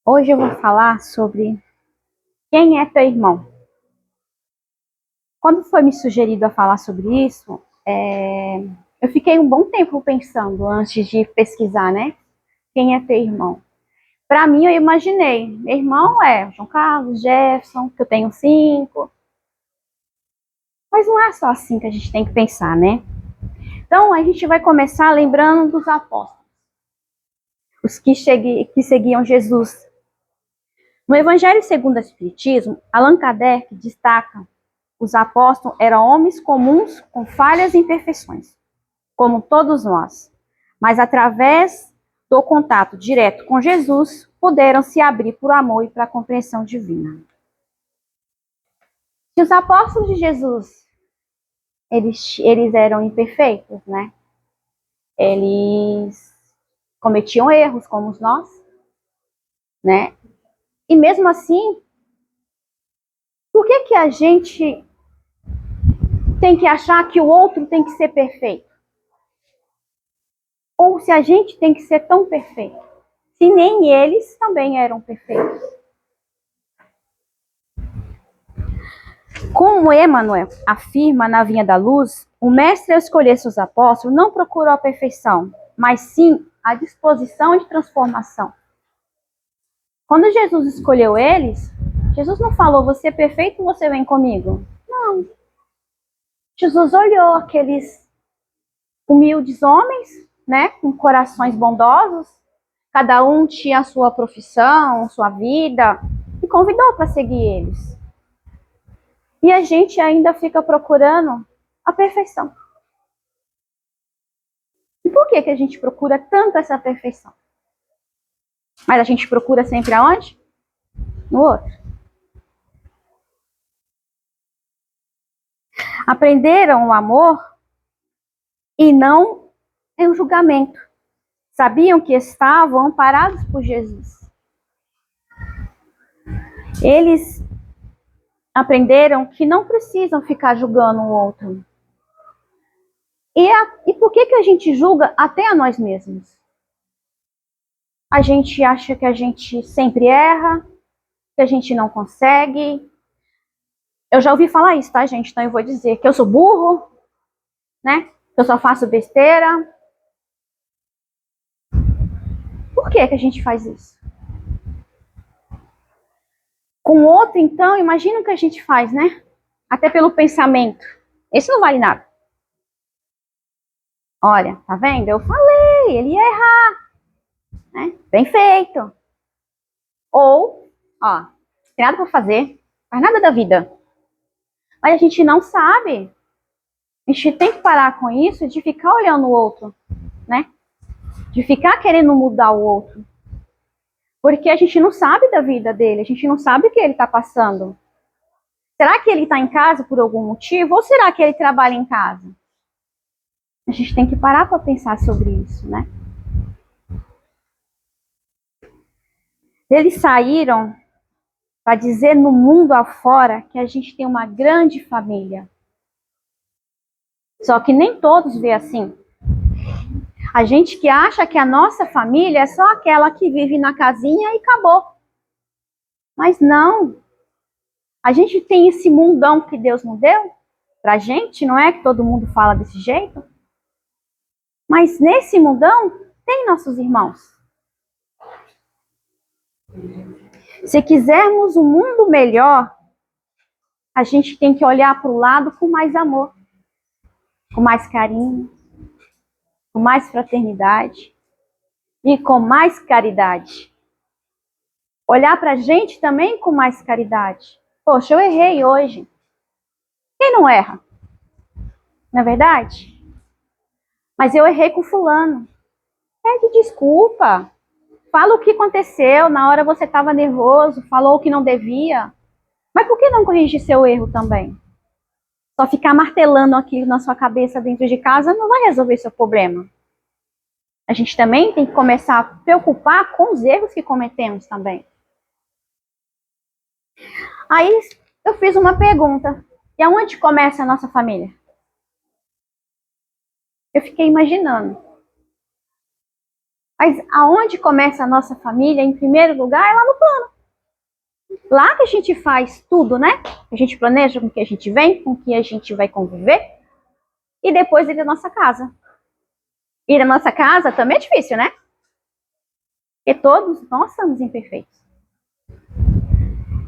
Hoje eu vou falar sobre quem é teu irmão. Quando foi me sugerido a falar sobre isso, eu fiquei um bom tempo pensando antes de pesquisar, né? Quem é teu irmão? Para mim, eu imaginei, meu irmão é João Carlos, Jefferson, que eu tenho 5. Mas não é só assim que a gente tem que pensar, né? Então, a gente vai começar lembrando dos apóstolos, os que seguiam Jesus. No Evangelho segundo o Espiritismo, Allan Kardec destaca: os apóstolos eram homens comuns com falhas e imperfeições, como todos nós, mas através do contato direto com Jesus, puderam se abrir por amor e para a compreensão divina. E os apóstolos de Jesus, eles eram imperfeitos, né? Eles cometiam erros como nós, né? E mesmo assim, por que a gente tem que achar que o outro tem que ser perfeito? Ou se a gente tem que ser tão perfeito? Se nem eles também eram perfeitos. Como Emmanuel afirma na Vinha da Luz, o mestre, ao escolher seus apóstolos, não procurou a perfeição, mas sim a disposição de transformação. Quando Jesus escolheu eles, Jesus não falou: você é perfeito, você vem comigo. Não. Jesus olhou aqueles humildes homens, né, com corações bondosos, cada um tinha a sua profissão, sua vida, e convidou para seguir eles. E a gente ainda fica procurando a perfeição. E por que a gente procura tanto essa perfeição? Mas a gente procura sempre aonde? No outro. Aprenderam o amor e não em um julgamento. Sabiam que estavam amparados por Jesus. Eles aprenderam que não precisam ficar julgando o outro. E por que a gente julga até a nós mesmos? A gente acha que a gente sempre erra, que a gente não consegue. Eu já ouvi falar isso, tá, gente? Então eu vou dizer que eu sou burro, né? Que eu só faço besteira. Por que a gente faz isso? Com o outro, então, imagina o que a gente faz, né? Até pelo pensamento. Esse não vale nada. Olha, tá vendo? Eu falei, ele ia errar. Né? Bem feito. Ou, ó, não tem nada pra fazer, faz nada da vida. Mas a gente não sabe. A gente tem que parar com isso de ficar olhando o outro, né? De ficar querendo mudar o outro. Porque a gente não sabe da vida dele, a gente não sabe o que ele está passando. Será que ele está em casa por algum motivo? Ou será que ele trabalha em casa? A gente tem que parar para pensar sobre isso, né? Eles saíram para dizer no mundo afora que a gente tem uma grande família. Só que nem todos vê assim. A gente que acha que a nossa família é só aquela que vive na casinha e acabou. Mas não. A gente tem esse mundão que Deus nos deu pra gente, não é que todo mundo fala desse jeito? Mas nesse mundão tem nossos irmãos. Se quisermos um mundo melhor, a gente tem que olhar para o lado com mais amor, com mais carinho, com mais fraternidade e com mais caridade. Olhar para a gente também com mais caridade. Poxa, eu errei hoje. Quem não erra? Não é verdade? Mas eu errei com fulano. Pede desculpa. Fala o que aconteceu. Na hora você estava nervoso, falou o que não devia. Mas por que não corrigir seu erro também? Só ficar martelando aquilo na sua cabeça dentro de casa não vai resolver seu problema. A gente também tem que começar a preocupar com os erros que cometemos também. Aí eu fiz uma pergunta. E aonde começa a nossa família? Eu fiquei imaginando. Mas aonde começa a nossa família, em primeiro lugar, é lá no plano. Lá que a gente faz tudo, né? A gente planeja com que a gente vem, com que a gente vai conviver. E depois ir da nossa casa. Ir da nossa casa também é difícil, né? Porque todos nós somos imperfeitos.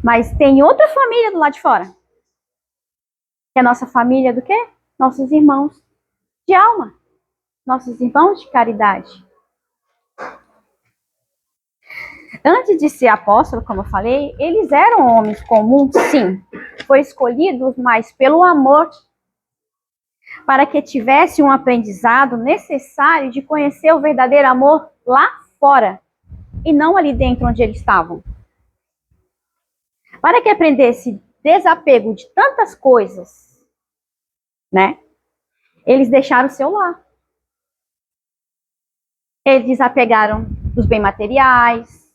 Mas tem outra família do lado de fora. Que é a nossa família do quê? Nossos irmãos de alma. Nossos irmãos de caridade. Antes de ser apóstolo, como eu falei, eles eram homens comuns, sim. Foi escolhidos, mas pelo amor, para que tivesse um aprendizado necessário de conhecer o verdadeiro amor lá fora, e não ali dentro onde eles estavam. Para que aprendesse desapego de tantas coisas, né? Eles deixaram o seu lar. Eles desapegaram dos bens materiais,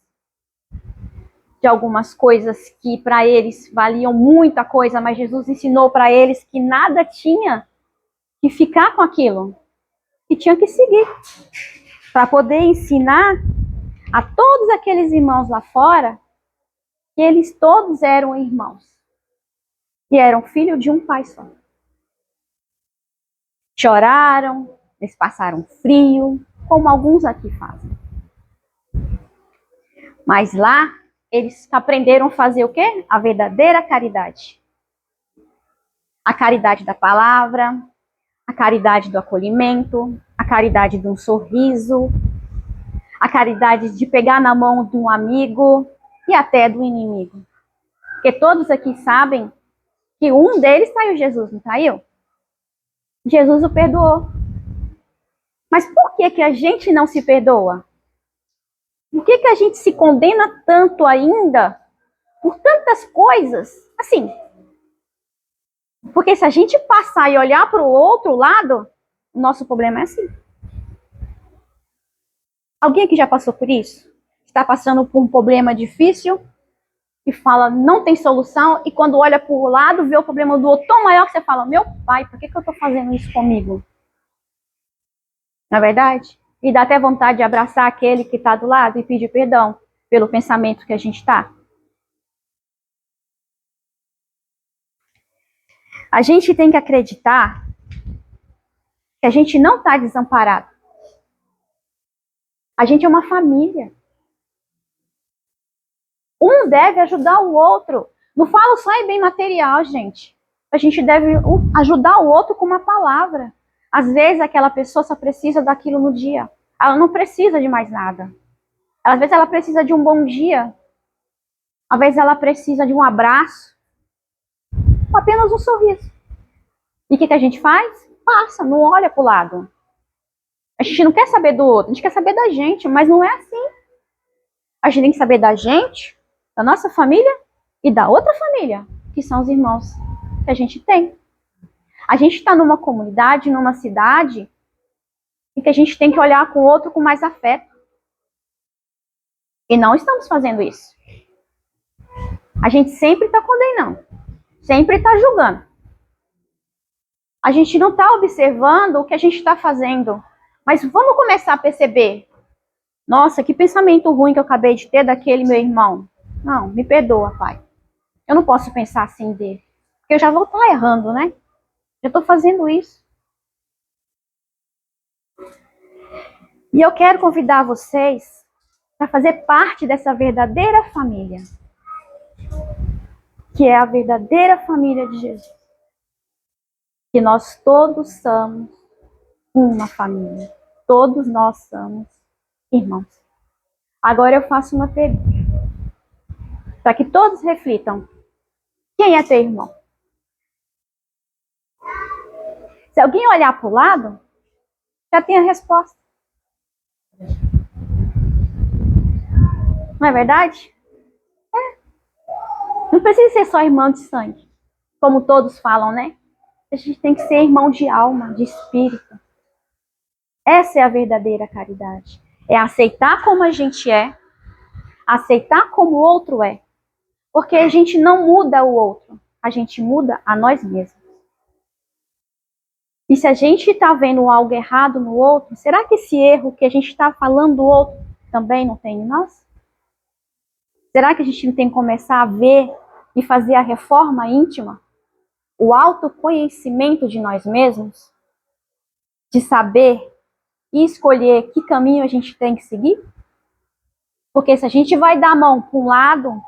de algumas coisas que para eles valiam muita coisa, mas Jesus ensinou para eles que nada tinha que ficar com aquilo, que tinha que seguir, para poder ensinar a todos aqueles irmãos lá fora que eles todos eram irmãos, que eram filhos de um pai só. Choraram, eles passaram frio, como alguns aqui fazem. Mas lá, eles aprenderam a fazer o quê? A verdadeira caridade. A caridade da palavra, a caridade do acolhimento, a caridade de um sorriso, a caridade de pegar na mão de um amigo e até do inimigo. Porque todos aqui sabem que um deles traiu Jesus, não traiu? Jesus o perdoou. Mas por que que a gente não se perdoa? Por que que a gente se condena tanto ainda por tantas coisas? Assim, porque se a gente passar e olhar para o outro lado, o nosso problema é assim. Alguém aqui já passou por isso? Está passando por um problema difícil e fala, não tem solução, e quando olha para o lado, vê o problema do outro tão maior que você fala, meu pai, por que que eu estou fazendo isso comigo? Não é verdade? E dá até vontade de abraçar aquele que está do lado e pedir perdão pelo pensamento que a gente está. A gente tem que acreditar que a gente não está desamparado. A gente é uma família. Um deve ajudar o outro. Não falo só em bem material, gente. A gente deve ajudar o outro com uma palavra. Às vezes aquela pessoa só precisa daquilo no dia. Ela não precisa de mais nada. Às vezes ela precisa de um bom dia. Às vezes ela precisa de um abraço. Apenas um sorriso. E o que a gente faz? Passa, não olha para o lado. A gente não quer saber do outro, a gente quer saber da gente, mas não é assim. A gente tem que saber da gente, da nossa família e da outra família, que são os irmãos que a gente tem. A gente está numa comunidade, numa cidade, em que a gente tem que olhar com o outro com mais afeto. E não estamos fazendo isso. A gente sempre está condenando, sempre está julgando. A gente não está observando o que a gente está fazendo. Mas vamos começar a perceber. Nossa, que pensamento ruim que eu acabei de ter daquele meu irmão. Não, me perdoa, pai. Eu não posso pensar assim dele. Porque eu já vou estar errando, né? Já estou fazendo isso. E eu quero convidar vocês para fazer parte dessa verdadeira família. Que é a verdadeira família de Jesus. Que nós todos somos uma família. Todos nós somos irmãos. Agora eu faço uma pergunta. Para que todos reflitam. Quem é teu irmão? Se alguém olhar para o lado, já tem a resposta. Não é verdade? É. Não precisa ser só irmão de sangue, como todos falam, né? A gente tem que ser irmão de alma, de espírito. Essa é a verdadeira caridade. É aceitar como a gente é, aceitar como o outro é. Porque a gente não muda o outro, a gente muda a nós mesmos. E se a gente está vendo algo errado no outro, será que esse erro que a gente está falando do outro também não tem em nós? Será que a gente não tem que começar a ver e fazer a reforma íntima? O autoconhecimento de nós mesmos? De saber e escolher que caminho a gente tem que seguir? Porque se a gente vai dar a mão para um lado,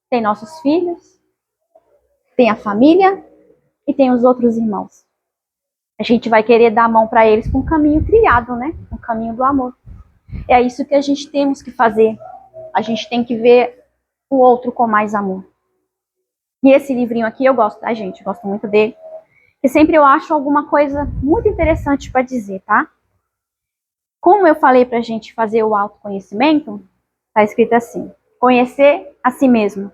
tem nossos filhos, tem a família e tem os outros irmãos. A gente vai querer dar a mão para eles com um caminho trilhado, né? Um caminho do amor. É isso que a gente temos que fazer. A gente tem que ver o outro com mais amor. E esse livrinho aqui eu gosto, tá, gente? Eu gosto muito dele. E sempre eu acho alguma coisa muito interessante para dizer, tá? Como eu falei pra gente fazer o autoconhecimento, tá escrito assim: conhecer a si mesmo.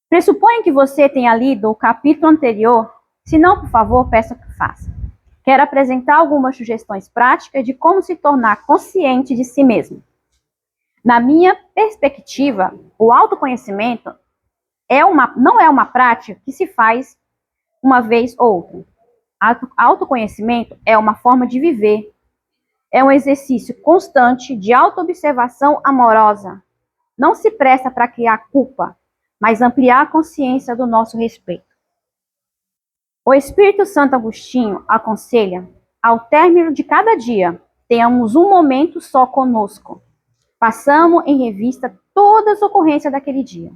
Pressuponho que você tenha lido o capítulo anterior. Se não, por favor, peço que faça. Quero apresentar algumas sugestões práticas de como se tornar consciente de si mesmo. Na minha perspectiva, o autoconhecimento não é uma prática que se faz uma vez ou outra. Autoconhecimento é uma forma de viver. É um exercício constante de autoobservação amorosa. Não se presta para criar culpa, mas ampliar a consciência do nosso respeito. O Espírito Santo Agostinho aconselha, ao término de cada dia, tenhamos um momento só conosco. Passamos em revista todas as ocorrências daquele dia,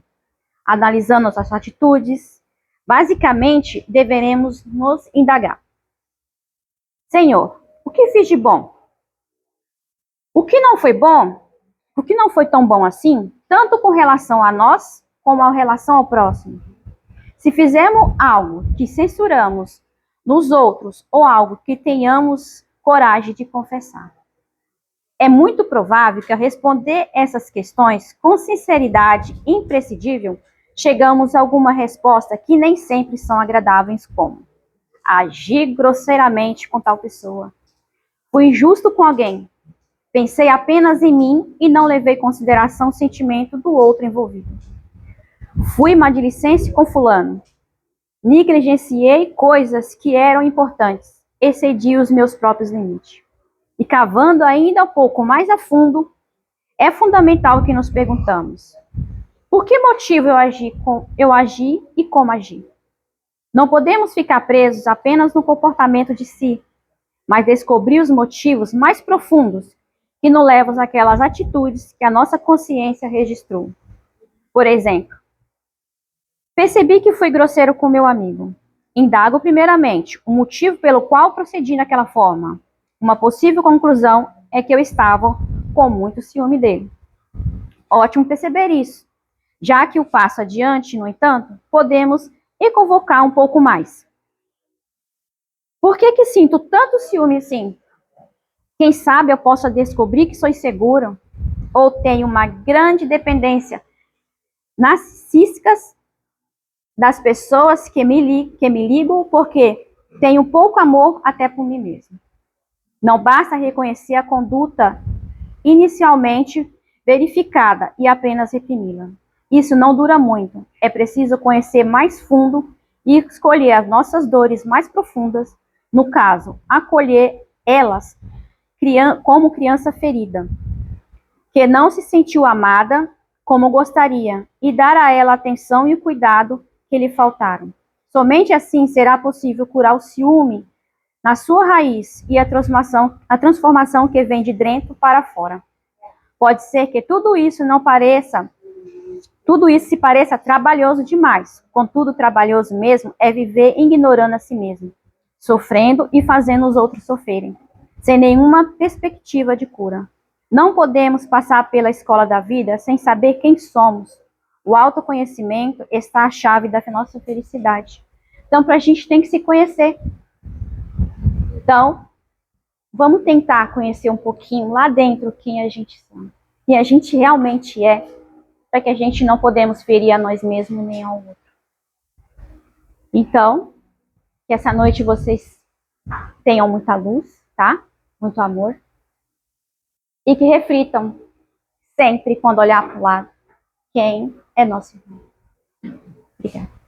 analisando nossas atitudes. Basicamente, deveremos nos indagar: Senhor, o que fiz de bom? O que não foi bom? O que não foi tão bom assim, tanto com relação a nós, como a relação ao próximo? Se fizermos algo que censuramos nos outros, ou algo que tenhamos coragem de confessar, é muito provável que ao responder essas questões com sinceridade imprescindível, chegamos a alguma resposta que nem sempre são agradáveis, como agir grosseiramente com tal pessoa, fui injusto com alguém, pensei apenas em mim e não levei em consideração o sentimento do outro envolvido, fui maledicente com fulano, negligenciei coisas que eram importantes, excedi os meus próprios limites. E cavando ainda um pouco mais a fundo, é fundamental que nos perguntamos: por que motivo eu agi e como agi? Não podemos ficar presos apenas no comportamento de si, mas descobrir os motivos mais profundos que nos levam àquelas atitudes que a nossa consciência registrou. Por exemplo, percebi que fui grosseiro com meu amigo. Indago primeiramente o motivo pelo qual procedi daquela forma. Uma possível conclusão é que eu estava com muito ciúme dele. Ótimo perceber isso. Já que o passo adiante, no entanto, podemos equivocar um pouco mais. Por que sinto tanto ciúme assim? Quem sabe eu possa descobrir que sou inseguro ou tenho uma grande dependência narcísicas das pessoas que me ligam porque tenho pouco amor até por mim mesmo. Não basta reconhecer a conduta inicialmente verificada e apenas reprimi-la. Isso não dura muito. É preciso conhecer mais fundo e escolher as nossas dores mais profundas. No caso, acolher elas como criança ferida, que não se sentiu amada como gostaria, e dar a ela a atenção e o cuidado que lhe faltaram. Somente assim será possível curar o ciúme na sua raiz e a transformação que vem de dentro para fora. Pode ser que tudo isso se pareça trabalhoso demais. Contudo, trabalhoso mesmo é viver ignorando a si mesmo, sofrendo e fazendo os outros sofrerem, sem nenhuma perspectiva de cura. Não podemos passar pela escola da vida sem saber quem somos. O autoconhecimento está a chave da nossa felicidade. Então, a gente tem que se conhecer. Então, vamos tentar conhecer um pouquinho lá dentro quem a gente somos, quem a gente realmente é, para que a gente não podemos ferir a nós mesmos nem ao outro. Então, que essa noite vocês tenham muita luz, tá? Muito amor. E que reflitam sempre, quando olhar para o lado, quem é nosso irmão. Obrigada.